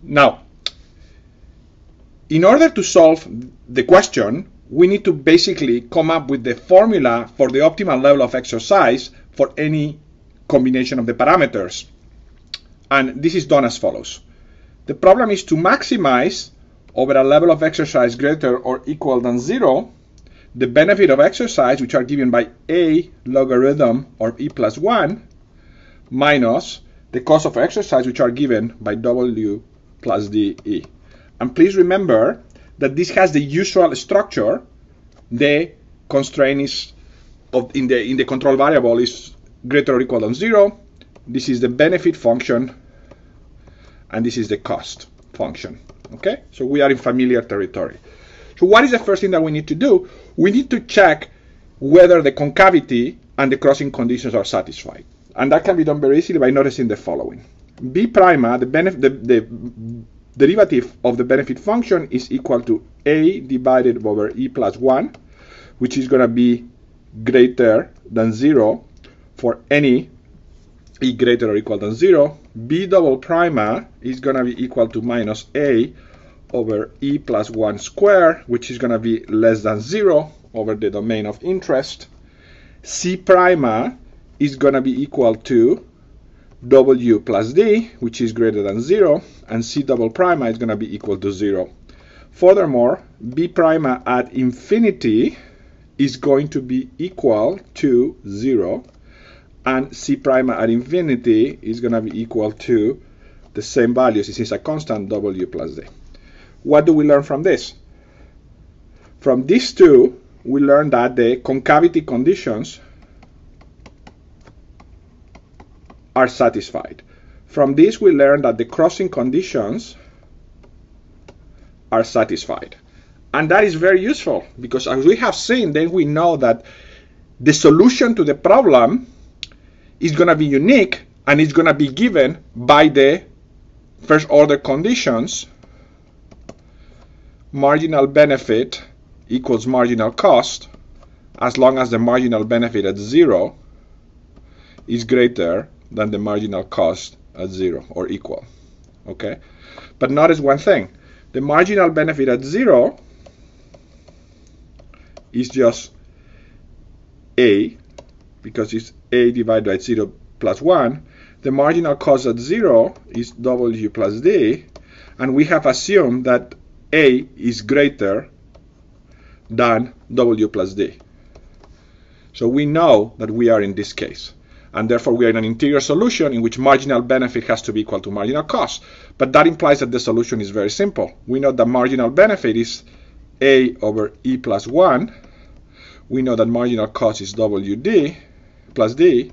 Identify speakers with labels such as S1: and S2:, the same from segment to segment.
S1: Now, in order to solve the question, we need to basically come up with the formula for the optimal level of exercise for any combination of the parameters. And this is done as follows. The problem is to maximize over a level of exercise greater or equal than 0 the benefit of exercise, which are given by a logarithm of e plus 1 minus the cost of exercise, which are given by w plus dE. And please remember that this has the usual structure. The constraint is in the control variable is greater or equal than 0. This is the benefit function, and this is the cost function. Okay, so we are in familiar territory. So what is the first thing that we need to do? We need to check whether the concavity and the crossing conditions are satisfied. And that can be done very easily by noticing the following. B prima, the derivative of the benefit function, is equal to a divided over e plus 1, which is going to be greater than 0 for any e greater or equal than 0. B double prima is going to be equal to minus a over e plus 1 square, which is going to be less than 0 over the domain of interest. C prima is going to be equal to w plus d, which is greater than 0, and c double prima is going to be equal to 0. Furthermore, b prima at infinity is going to be equal to 0, and c prima at infinity is going to be equal to the same values. This is a constant, w plus d. What do we learn from this? From these two, we learn that the concavity conditions are satisfied. From this, we learn that the crossing conditions are satisfied. And that is very useful, because as we have seen, then we know that the solution to the problem is going to be unique, and it's going to be given by the first order conditions. Marginal benefit equals marginal cost, as long as the marginal benefit at 0 is greater than the marginal cost at 0 or equal. Okay? But notice one thing. The marginal benefit at 0 is just a, because it's a divided by 0 plus 1. The marginal cost at 0 is w plus d, and we have assumed that a is greater than w plus d. So we know that we are in this case, and therefore we are in an integral solution in which marginal benefit has to be equal to marginal cost. But that implies that the solution is very simple. We know that marginal benefit is a over e plus 1. We know that marginal cost is wd plus d,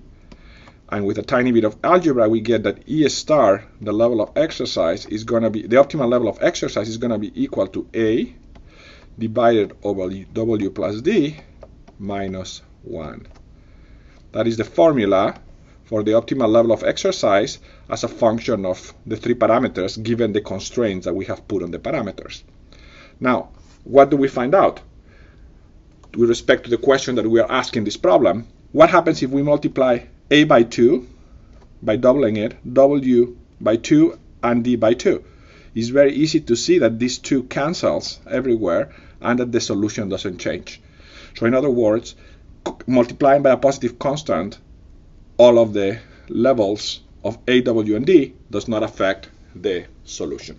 S1: and with a tiny bit of algebra we get that E star, the level of exercise, is going to be, the optimal level of exercise is going to be equal to a divided over w plus d minus 1. That is the formula for the optimal level of exercise as a function of the three parameters given the constraints that we have put on the parameters. Now, what do we find out? With respect to the question that we are asking this problem, what happens if we multiply a by 2 by doubling it, w by 2, and d by 2? It's very easy to see that these 2 cancels everywhere and that the solution doesn't change. So in other words, multiplying by a positive constant all of the levels of a, w, and d does not affect the solution.